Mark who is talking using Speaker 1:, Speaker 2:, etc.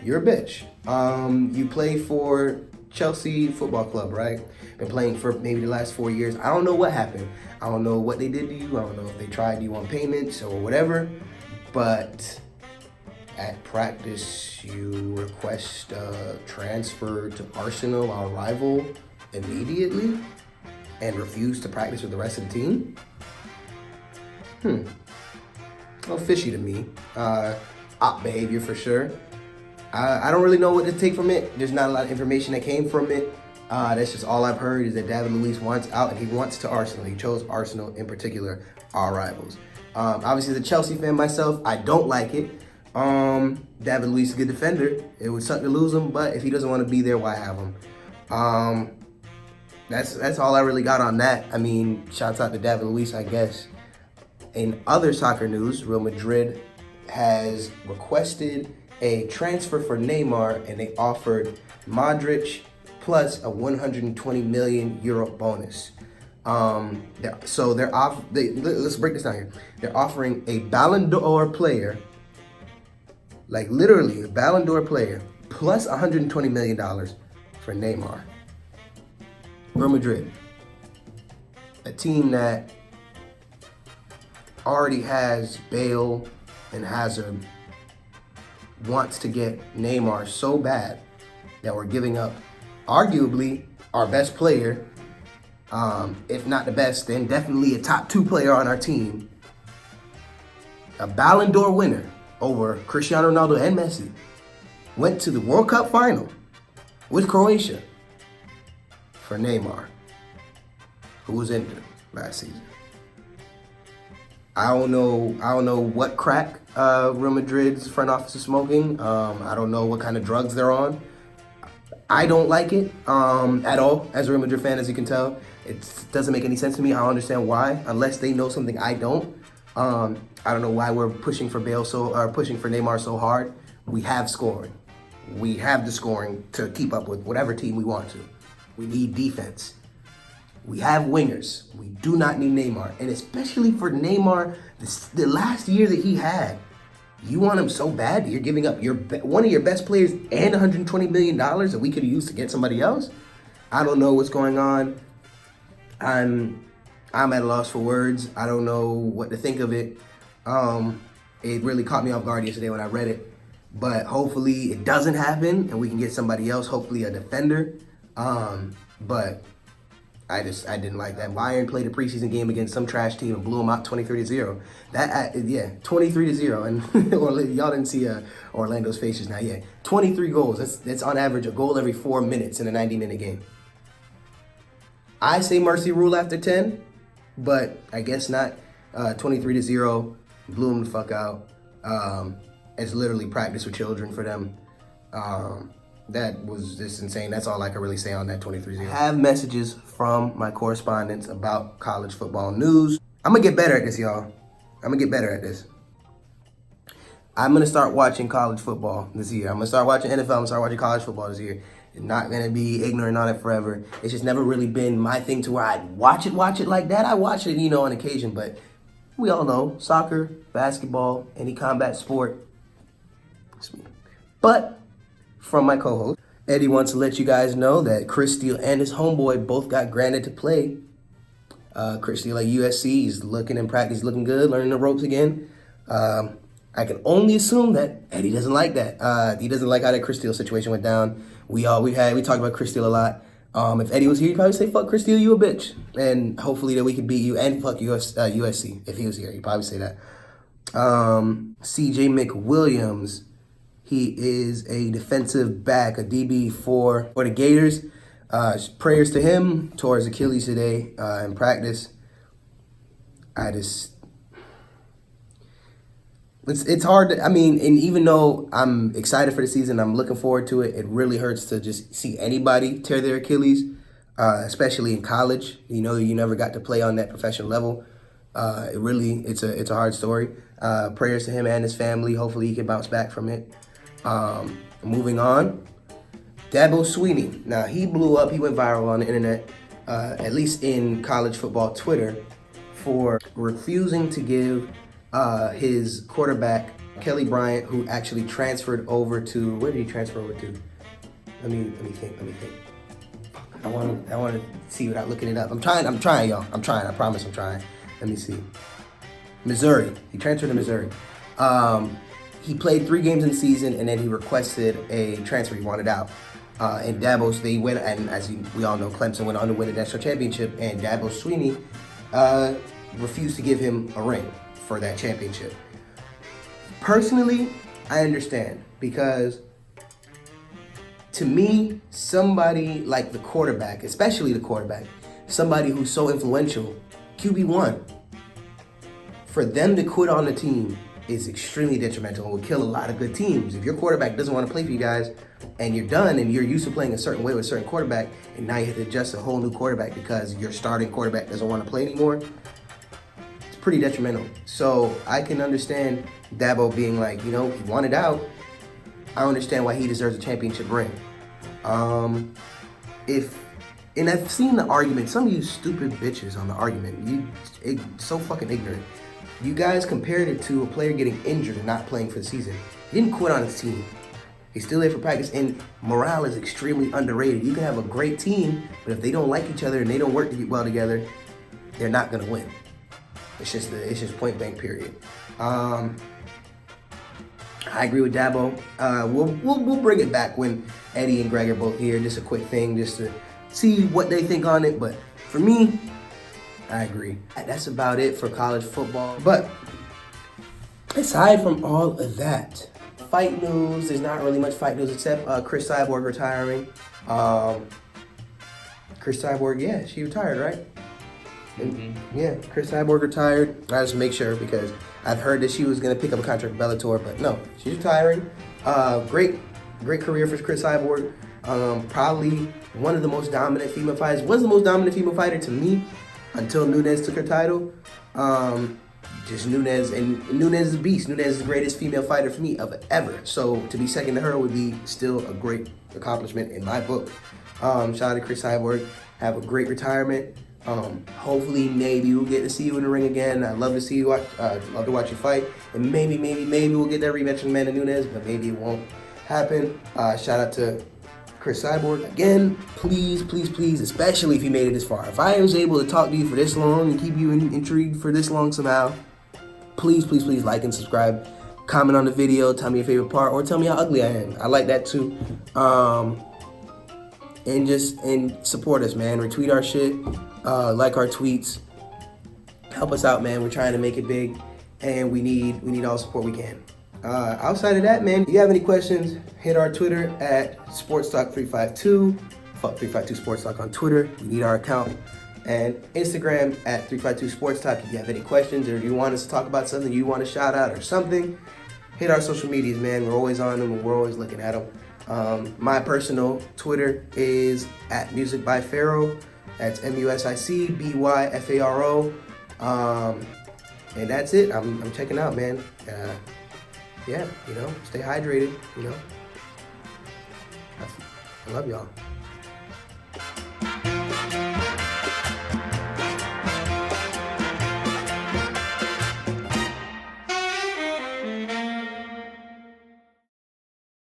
Speaker 1: you're a bitch. You play for Chelsea Football Club, right? Been playing for maybe the last 4 years. I don't know what happened. I don't know what they did to you. I don't know if they tried you on payments or whatever. But at practice, you request a transfer to Arsenal, our rival, immediately, and refuse to practice with the rest of the team? A little fishy to me. Op behavior for sure. I don't really know what to take from it. There's not a lot of information that came from it. That's just all I've heard is that David Luiz wants out and he wants to Arsenal. He chose Arsenal in particular, our rivals. Obviously, as a Chelsea fan myself, I don't like it. David Luiz is a good defender. It would suck to lose him, but if he doesn't want to be there, why have him? That's all I really got on that. I mean, shouts out to David Luiz, I guess. In other soccer news, Real Madrid has requested a transfer for Neymar, and they offered Modric plus a 120 million euro bonus. Let's break this down here. They're offering a Ballon d'Or player, like literally a Ballon d'Or player, plus $120 million for Neymar. Real Madrid, a team that already has Bale and Hazard, wants to get Neymar so bad that we're giving up arguably our best player, if not the best, then definitely a top 2 player on our team, a Ballon d'Or winner over Cristiano Ronaldo and Messi, went to the World Cup final with Croatia for Neymar, who was injured last season. I don't know what crack Real Madrid's front office is smoking. I don't know what kind of drugs they're on. I don't like it at all as a Real Madrid fan, as you can tell. It doesn't make any sense to me. I don't understand why, unless they know something I don't. I don't know why we're pushing for Neymar so hard. We have scoring. We have the scoring to keep up with whatever team we want to. We need defense. We have wingers. We do not need Neymar. And especially for Neymar, the last year that he had, you want him so bad that you're giving up one of your best players and $120 million that we could have used to get somebody else? I don't know what's going on. I'm at a loss for words. I don't know what to think of it. It really caught me off guard yesterday when I read it. But hopefully it doesn't happen and we can get somebody else, hopefully a defender. But I didn't like that. Bayern played a preseason game against some trash team and blew them out 23-0. 23-0. And y'all didn't see Orlando's faces now. 23 goals. That's on average a goal every 4 minutes in a 90-minute game. I say mercy rule after 10, but I guess not. 23-0, blew them the fuck out. It's literally practice with children for them. That was just insane. That's all I can really say on that 23-0. I have messages from my correspondents about college football news. I'm going to get better at this, y'all. I'm going to get better at this. I'm going to start watching college football this year. I'm going to start watching NFL. I'm going to start watching college football this year. I'm not going to be ignorant on it forever. It's just never really been my thing to where I'd watch it like that. I watch it, on occasion. But we all know soccer, basketball, any combat sport. But from my co-host, Eddie wants to let you guys know that Chris Steele and his homeboy both got granted to play. Chris Steele at USC, he's looking in practice, looking good, learning the ropes again. I can only assume that Eddie doesn't like that. He doesn't like how that Chris Steele situation went down. We talked about Chris Steele a lot. If Eddie was here, he'd probably say, "Fuck Chris Steele, you a bitch," and hopefully that we could beat you, and fuck USC if he was here. He'd probably say that. CJ McWilliams. He is a defensive back, a DB for the Gators. Prayers to him. Tore his Achilles today in practice. It's hard to, and even though I'm excited for the season, I'm looking forward to it, it really hurts to just see anybody tear their Achilles, especially in college. You never got to play on that professional level. It's a hard story. Prayers to him and his family. Hopefully he can bounce back from it. Moving on, Dabo Sweeney. Now, he blew up. He went viral on the internet, at least in college football Twitter, for refusing to give his quarterback Kelly Bryant, who actually transferred over to, where did he transfer over to? Let me think. I want to see without looking it up. I'm trying, y'all. I promise I'm trying. Let me see. Missouri. He transferred to Missouri. He played 3 games in the season, and then he requested a transfer. He wanted out. And Dabo, they went, and as we all know, Clemson went on to win the national championship, and Dabo Swinney refused to give him a ring for that championship. Personally, I understand, because to me, somebody like the quarterback, especially the quarterback, somebody who's so influential, QB1, for them to quit on the team is extremely detrimental and will kill a lot of good teams. If your quarterback doesn't want to play for you guys and you're done and you're used to playing a certain way with a certain quarterback, and now you have to adjust a whole new quarterback because your starting quarterback doesn't want to play anymore, it's pretty detrimental. So I can understand Dabo being like, he wanted out. I understand why he deserves a championship ring. And I've seen the argument, some of you stupid bitches on the argument, so fucking ignorant. You guys compared it to a player getting injured and not playing for the season. He didn't quit on his team. He's still there for practice, and morale is extremely underrated. You can have a great team, but if they don't like each other and they don't work well together, they're not gonna win. It's just point blank period. I agree with Dabo. We'll bring it back when Eddie and Greg are both here. Just a quick thing, just to see what they think on it. But for me, I agree. That's about it for college football. But aside from all of that, fight news. There's not really much fight news except Chris Cyborg retiring. Chris Cyborg, yeah, she retired, right? Mm-hmm. Yeah, Chris Cyborg retired. I just make sure because I've heard that she was gonna pick up a contract with Bellator, but no, she's retiring. Great career for Chris Cyborg. Probably one of the most dominant female fighters. Was the most dominant female fighter to me until Nunes took her title. Just Nunes, and Nunes is a beast. Nunes is the greatest female fighter for me of ever. So to be second to her would be still a great accomplishment in my book. Shout out to Chris Cyborg. Have a great retirement. Hopefully, maybe we'll get to see you in the ring again. I'd love to see you. Love to watch you fight. And maybe we'll get that rematch with Amanda Nunes, but maybe it won't happen. Shout out to Chris Cyborg. Again, please, especially if you made it this far. If I was able to talk to you for this long and keep you intrigued for this long somehow, please like and subscribe. Comment on the video. Tell me your favorite part, or tell me how ugly I am. I like that too. And support us, man. Retweet our shit. Like our tweets. Help us out, man. We're trying to make it big, and we need all the support we can. Outside of that, man, if you have any questions, hit our Twitter at SportsTalk352. Fuck 352 Sports Talk on Twitter. We need our account. And Instagram at 352 Sports Talk. If you have any questions or you want us to talk about something you want to shout out or something, hit our social medias, man. We're always on them and we're always looking at them. My personal Twitter is at Music by Pharaoh. That's MUSICBYFARO. And that's it. I'm checking out, man. Yeah, stay hydrated, I love y'all.